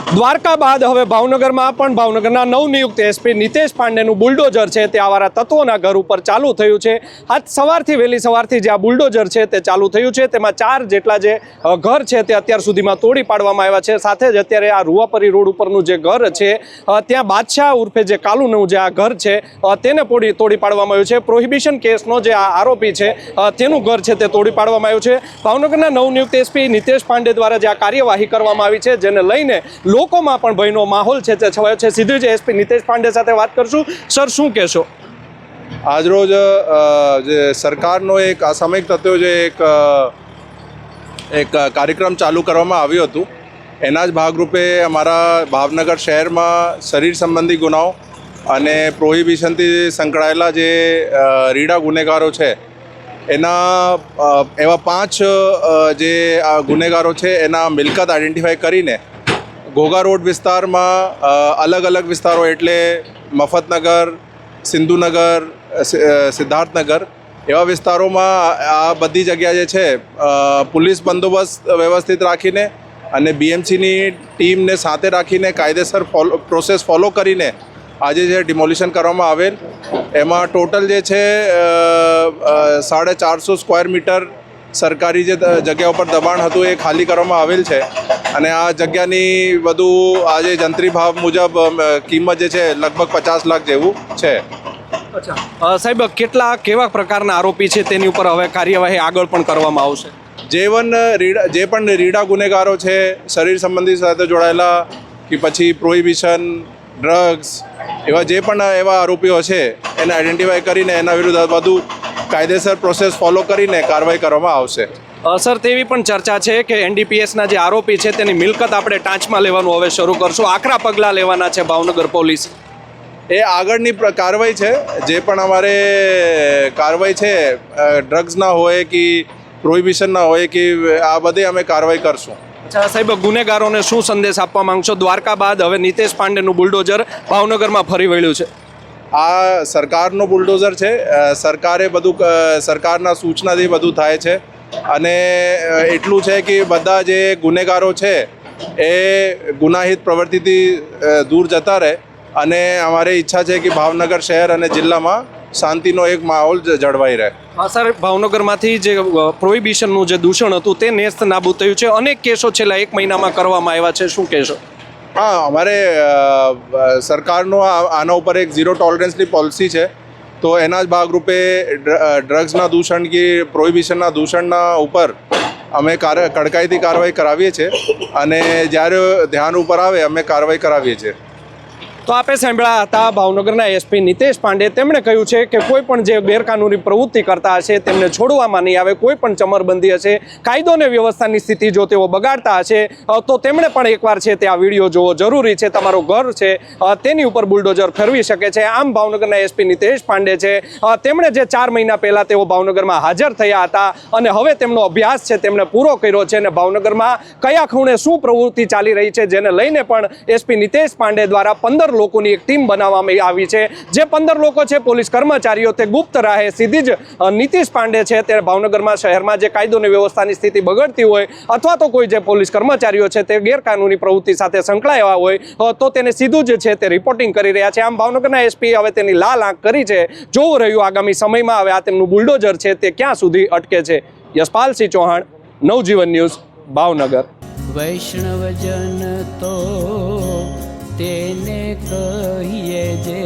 દ્વારકા બાદ હવે ભાવનગરમાં પણ ભાવનગરના નવનિયુક્ત એસપી નિતેશ પાંડેનું બુલડોઝર છે તે આવારા તત્વોના ઘર ઉપર ચાલુ થયું છે। આજ સવારથી વહેલી સવારથી જે આ બુલડોઝર છે તે ચાલુ થયું છે તેમાં 4 જેટલા જે ઘર છે તે અત્યાર સુધીમાં તોડી પાડવામાં આવ્યા છે। સાથે જ અત્યારે આ રૂવાપરી રોડ ઉપરનું જે ઘર છે ત્યાં બાદશાહ ઉર્ફે જે કાલુનું જે આ ઘર છે તેને તોડી પાડવામાં આવ્યું છે। પ્રોહિબિશન કેસનો જે આ આરોપી છે તેનું ઘર છે તે તોડી પાડવામાં આવ્યું છે। ભાવનગરના નવનિયુક્ત એસપી નિતેશ પાંડે દ્વારા જે આ કાર્યવાહી કરવામાં આવી છે જેને લઈને લોકોમાં પણ ભયનો માહોલ છે તે છવાયો છે। સીધું જ એસપી નિતેશ પાંડે સાથે વાત કરશું। સર, શું કહેશો? આજરોજ જે સરકારનો એક અસામયિક તત્વો જે એક કાર્યક્રમ ચાલુ કરવામાં આવ્યું હતું એના જ ભાગરૂપે અમારા ભાવનગર શહેરમાં શરીર સંબંધી ગુનાઓ અને પ્રોહિબિશનથી સંકળાયેલા જે રીડા ગુનેગારો છે એના એવા 5 જે ગુનેગારો છે એના મિલકત આઈડેન્ટિફાઈ કરીને ઘોઘા રોડ વિસ્તારમાં અલગ અલગ વિસ્તારો એટલે મફતનગર, સિંધુનગર, સિદ્ધાર્થનગર એવા વિસ્તારોમાં આ બધી જગ્યા જે છે પોલીસ બંદોબસ્ત વ્યવસ્થિત રાખીને અને બીએમસીની ટીમને સાથે રાખીને કાયદેસર પ્રોસેસ ફોલો કરીને આજે જે ડિમોલિશન કરવામાં આવેલ એમાં ટોટલ જે છે 450 સ્ક્વેર મીટર સરકારી જે જગ્યા ઉપર દબાણ હતું એ ખાલી કરવામાં આવેલ છે અને આ જગ્યાની વધુ આજે જંત્રી ભાવ મુજબ કિંમત જે છે લગભગ 50 લાખ જેવું છે। સાહેબ, કેવા પ્રકારના આરોપી છે તેની ઉપર હવે કાર્યવાહી આગળ પણ કરવામાં આવશે? જે પણ રીડા ગુનેગારો છે શરીર સંબંધી સાથે જોડાયેલા કે પછી પ્રોહિબિશન, ડ્રગ્સ એવા જે પણ એવા આરોપીઓ છે એને આઈડેન્ટિફાઈ કરીને એના વિરુદ્ધ વધુ કાયદેસર પ્રોસેસ ફોલો કરીને કાર્યવાહી કરવામાં આવશે। સર, તેવી પણ ચર્ચા છે કે એનડીપીએસના જે આરોપી છે તેની મિલકત આપણે ટાંચમાં લેવાનું હવે શરૂ કરશું, આકરા પગલાં લેવાના છે ભાવનગર પોલીસ। એ આગળની કાર્યવાહી છે। જે પણ અમારે કાર્યવાહી છે ડ્રગ્સના હોય કે પ્રોહિબિશનના હોય કે આ બધી અમે કાર્યવાહી કરશું। અચ્છા સાહેબ, ગુનેગારોને શું સંદેશ આપવા માંગશો? દ્વારકા બાદ હવે નિતેશ પાંડેનું બુલડોઝર ભાવનગરમાં ફરી વળ્યું છે। આ સરકારનો બુલડોઝર છે। સરકારે બધું સરકારના સૂચનાથી બધું થાય છે અને એટલું છે કે બધા જે ગુનેગારો છે એ ગુનાહિત પ્રવૃત્તિથી દૂર જતા રહે અને અમારી ઈચ્છા છે કે ભાવનગર શહેર અને જિલ્લામાં શાંતિનો એક માહોલ જળવાઈ રહે। હા સર, ભાવનગરમાંથી જે પ્રોહિબિશનનું જે દૂષણ હતું તે નેસ્ત નાબૂદ થયું છે। અનેક કેસો છેલ્લા 1 મહિનામાં કરવામાં આવ્યા છે, શું કહેશો? હા, અમારે સરકારનો આના ઉપર એક ઝીરો ટોલરન્સની પોલિસી છે તો એના જ ભાગરૂપે ડ્રગ્સના દૂષણ કે પ્રોહિબિશનના દૂષણના ઉપર અમે કડકાઈથી કાર્યવાહી કરાવીએ છીએ અને જ્યારે ધ્યાન ઉપર આવે અમે કાર્યવાહી કરાવીએ છીએ। તો આપે સાંભળ્યા હતા ભાવનગરના એસપી નિતેશ પાંડે। તેમણે કહ્યું છે કે કોઈ પણ જે ગેરકાનૂની પ્રવૃત્તિ કરતા હશે તેમને છોડવામાં નહીં આવે। કોઈ પણ ચમરબંધી હશે, કાયદો અને વ્યવસ્થાની સ્થિતિ જો તેઓ બગાડતા હશે તો તેમણે પણ એકવાર છે તે આ વિડીયો જોવો જરૂરી છે। તમારો ઘર છે તેની ઉપર બુલડોઝર ફેરવી શકે છે। આમ ભાવનગરના એસપી નિતેશ પાંડે છે તેમણે જે 4 મહિના પહેલાં તેઓ ભાવનગરમાં હાજર થયા હતા અને હવે તેમનો અભ્યાસ છે તેમણે પૂરો કર્યો છે અને ભાવનગરમાં કયા ખૂણે શું પ્રવૃત્તિ ચાલી રહી છે જેને લઈને પણ એસપી નિતેશ પાંડે દ્વારા 15 લોકોની એક ટીમ બનાવવામાં આવી છે। જે 15 લોકો છે પોલીસ કર્મચારીઓ તે ગુપ્ત રાહે સીધી જ નિતેશ પાંડે છે તે ભાવનગરમાં શહેરમાં જે કાયદો અને વ્યવસ્થાની સ્થિતિ બગડતી હોય અથવા તો કોઈ જે પોલીસ કર્મચારીઓ છે તે ગેરકાનૂની પ્રવૃત્તિ સાથે સંકળાયેલા હોય તો તેને સીધું જ છે તે રિપોર્ટિંગ કરી રહ્યા છે। આમ ભાવનગરના એસપી હવે તેની લાલ આંખ કરી છે। જોવું રહ્યું આગામી સમયમાં હવે આ તેમનું બુલડોઝર છે તે ક્યાં સુધી અટકે છે। યશપાલસિંહ ચૌહાણ, નવજીવન ન્યૂઝ, ભાવનગર। વૈષ્ણવજન તો તેને કહીએ જે